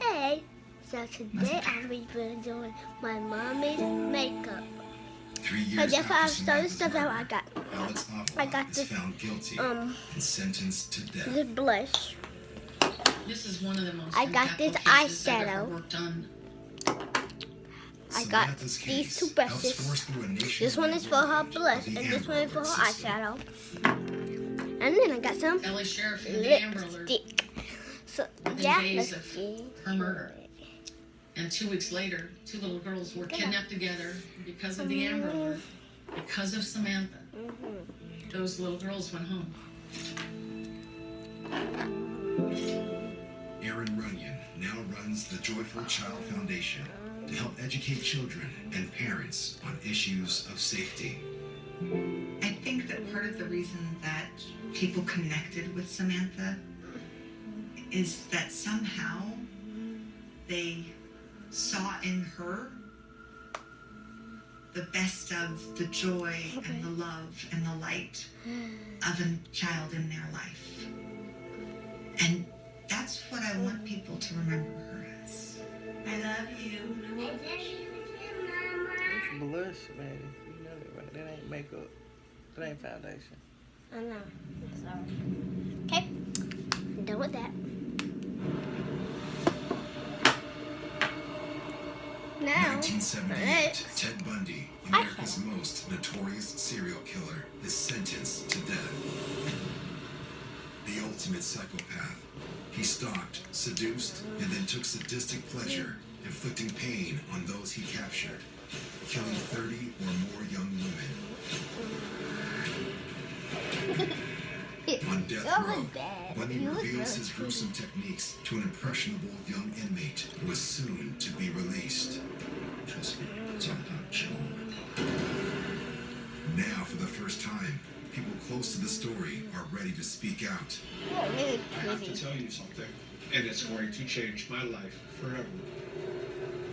Hey, so today I'll be doing my mommy's makeup. 3 So years that's after all the Samantha's stuff that I murder, got. Alex I got Avila is this found guilty and sentenced to death. this blush. This is one of the most I got this impactful cases I've eyeshadow. ever worked on. I got Samantha's these case two helps brushes. force through a This one is for her nationwide blush, of the and this one is for her Amber Alert system. eyeshadow. And then I got some LA Sheriff and the Amber Alert lipstick. So within yeah, days let's of see. her murder. And 2 weeks later, 2 little girls were kidnapped together because of the Amber Alert, because of Samantha. Those little girls went home. Erin Runyon now runs the Joyful Child Foundation to help educate children and parents on issues of safety. I think that part of the reason that people connected with Samantha is that somehow they saw in her the best of the joy and the love and the light of a child in their life. And that's what I want people to remember her as. I love you. It's blush, baby. You know that, right? That ain't makeup. That ain't foundation. I know. Sorry. Okay. I'm done with that. Now, 1978, Ted Bundy, America's most notorious serial killer, is sentenced to death. The ultimate psychopath. He stalked, seduced, and then took sadistic pleasure, inflicting pain on those he captured, killing 30 or more young women. On death row, Bundy reveals his gruesome techniques to an impressionable young inmate who is soon to be released. Trust me, it's all about John. Now, for the first time, people close to the story are ready to speak out. really I have to pretty. tell you something, and it's going to change my life forever.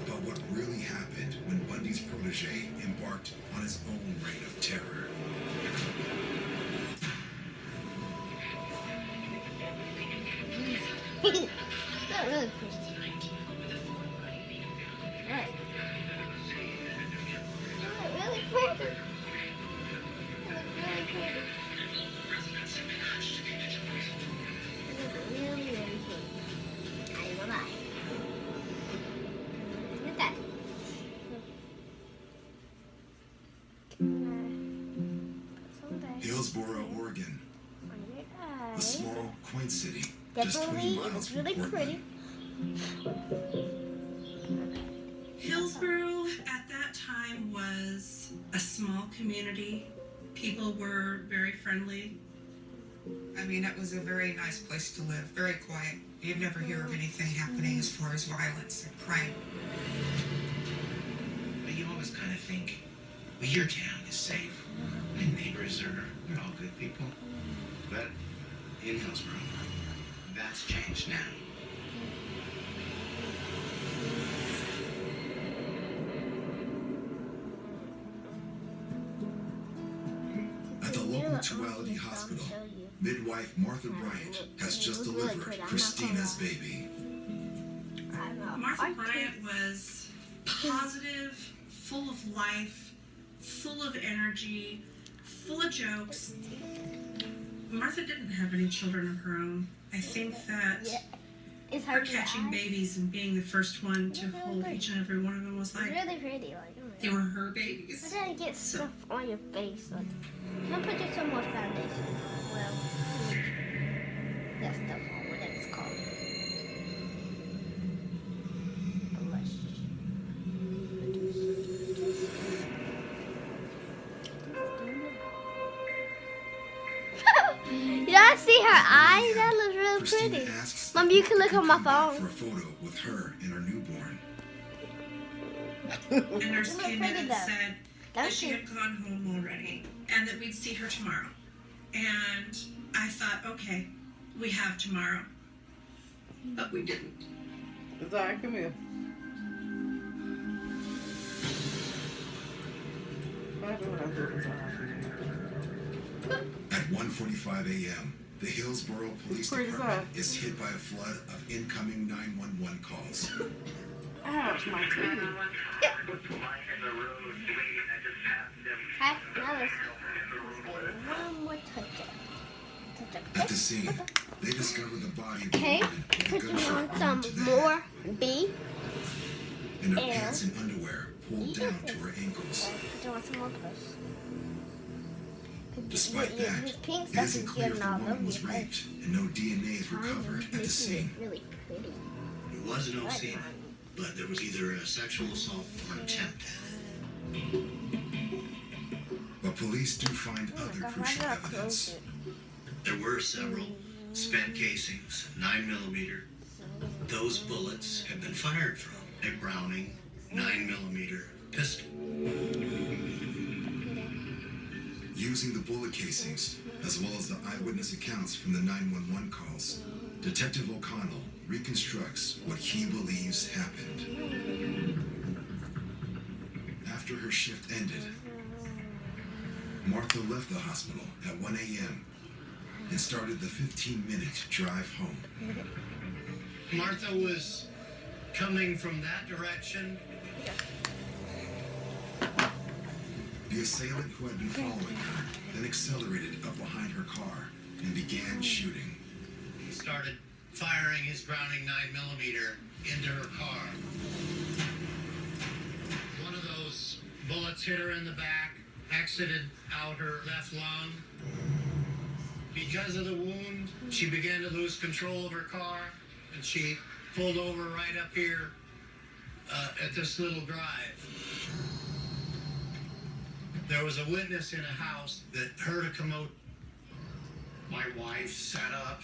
About what really happened when Bundy's protege embarked on his own reign of terror. Not really pretty. Right. Really pretty. Really pretty. Really, really pretty. I will lie. Look at that. Hillsboro, Oregon, a small, quaint city just 20 Definitely, miles it's from really Portland. pretty. Hillsboro at that time was a small community. People were very friendly. I mean, it was a very nice place to live, very quiet. You'd never hear of anything happening as far as violence and crime. But you always kind of think, well, your town is safe. My neighbors they're all good people. But in Hillsboro, that's changed now. At the local Tuality Hospital, midwife Martha Bryant has just delivered Christina's baby. Martha Bryant was positive, full of life, full of energy, full of jokes. Martha didn't have any children of her own. I think that It's her hard to catching ask. babies and being the first one to hold each and every one of them was It's like, really pretty. Like, they were her babies. I gotta get stuff on your face. Like, I'm gonna put just some more foundation. Well, that stuff on whatever it's called. Blush. Y'all see her eyes? That looks really Christina pretty. asks Mom, you can look on my come back phone. for a photo with her and her newborn. The nurse Look came in pretty and though. said that she had gone home already and that we'd see her tomorrow. And I thought, okay, we have tomorrow. But we didn't. It's all right, come here. I do what I do. It's all right. At 1:45 a.m., the Hillsboro Police Where's Department that? is hit by a flood of incoming 911 calls. ankles. Ouch, my teeth. Okay, now let's get one more touch. At the scene, they discover the body of a Okay, woman with a put you gunshot on wound some to the more head, B. and her and- pants and underwear pulled down to her ankles. Put you on some more push. Despite that, His pink it stuff isn't is clear if getting the all woman over was your raped, face. and no DNA is recovered at the Making scene. it really pretty. It was no scene, but there was either a sexual assault or an attempt at it. But police do find other crucial evidence. There were several spent casings, 9mm. Those bullets had been fired from a Browning 9mm pistol. Using the bullet casings, as well as the eyewitness accounts from the 911 calls, Detective O'Connell reconstructs what he believes happened. After her shift ended, Martha left the hospital at 1 a.m. and started the 15-minute drive home. Martha was coming from that direction. The assailant who had been following her then accelerated up behind her car and began shooting. He started firing his Browning 9mm into her car. One of those bullets hit her in the back, exited out her left lung. Because of the wound, she began to lose control of her car, and she pulled over right up here at this little drive. There was a witness in a house that heard a commotion. My wife sat up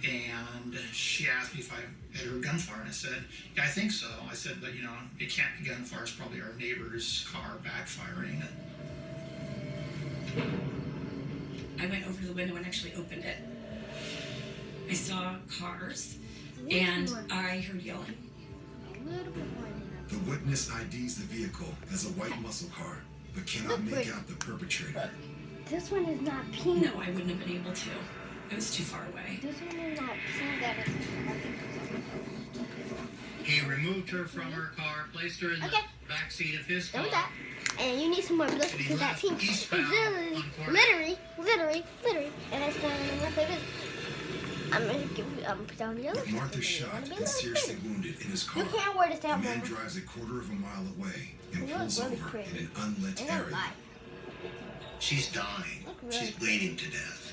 and she asked me if I had heard gunfire, and I said, yeah, I think so. I said, but you know, it can't be gunfire, it's probably our neighbor's car backfiring. I went over to the window and actually opened it. I saw cars and I heard yelling. The witness IDs the vehicle as a white muscle car, but cannot make out the perpetrator. This one is not pink. No, I wouldn't have been able to. It was too far away. This one is not pink. That is. He removed her from her car, placed her in the Okay. back seat of his car. Don't that. And you need some more blood because that pink is literally, and it's going to my favorite. I'm going to give you, put down the other. With Martha shot and seriously wounded in his car, You can't wear this the down, man Mama. drives a quarter of a mile away and You look pulls really over pretty. in an unlit And I area. lie. She's dying. Look really She's bleeding to death.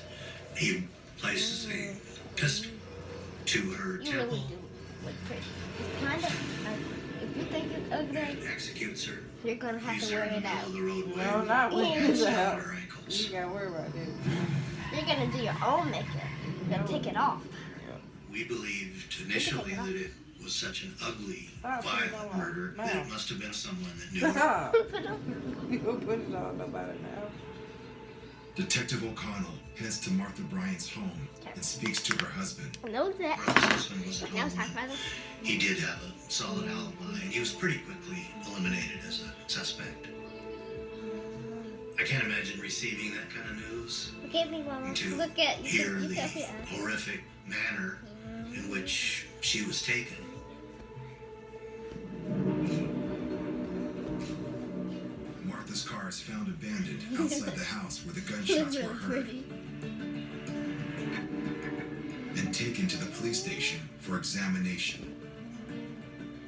He places a pistol to her You really temple do look pretty. It's kind of, if you think it's ugly, and executes her. you're going to have Leaves to her wear in the it middle out. of the roadway. No, not when Yeah. it's Around out. her ankles. You gotta worry about that. You're going to do your own makeup. You're going to take it off. We believed initially that it was such an ugly, Oh, put it violent on. murder that No. it must have been someone that knew her. Stop. Put it on. You don't put it on nobody now. Detective O'Connell heads to Martha Bryant's home and speaks to her husband. I know that. Martha's husband was at Now it's home. talk about it. He did have a solid alibi, and he was pretty quickly eliminated as a suspect. I can't imagine receiving that kind of news. Look at me, Mama. And to Look at you. hear Look the at here. horrific manner in which she was taken. Martha's car is found abandoned outside the house where the gunshots were heard and taken to the police station for examination.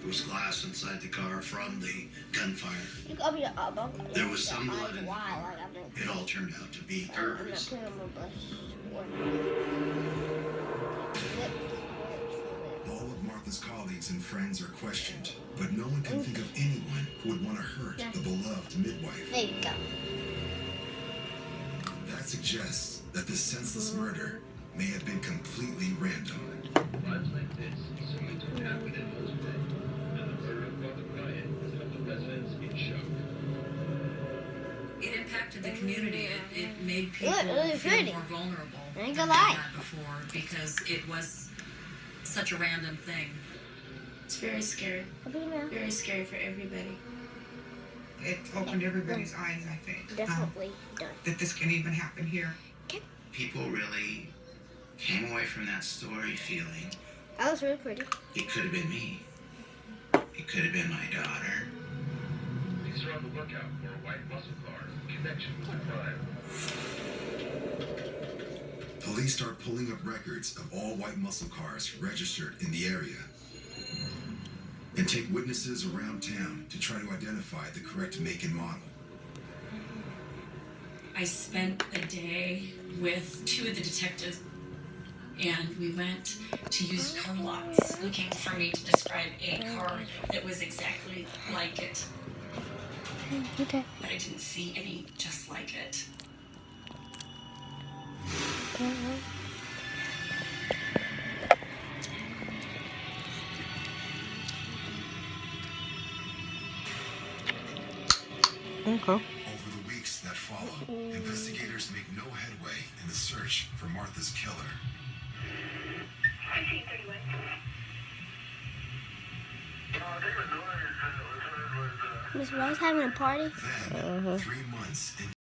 There was glass inside the car from the gunfire. You can open your elbow. There was some blood in the Why? car. Like, I'm not- It all turned out to be I'm not hers. putting on my blush. All of Martha's colleagues and friends are questioned, but no one can think of anyone who would want to hurt the beloved midwife. There you go. That suggests that this senseless murder may have been completely random. Crimes like this certainly don't happen in Hillsborough, and the murder of Martha Bryant has left the residents in shock. It impacted the community. It made people Look, really feel pretty. more vulnerable I ain't than gonna they lie. had before because it was such a random thing. It's very scary. Open your mouth. Very scary for everybody. It opened everybody's eyes, I think, Definitely done. that this can even happen here. People really came away from that story feeling That was really pretty. it could have been me. Could have been my daughter. Police are on the lookout for a white muscle car in connection with the crime. Police start pulling up records of all white muscle cars registered in the area and take witnesses around town to try to identify the correct make and model. I spent the day with 2 of the detectives, and we went to used car lots looking for me to describe a car that was exactly like it. But I didn't see any just like it. Okay. Over the weeks that follow, investigators make no headway in the search for Martha's killer. Miss Rose having a party? Then, 3 months into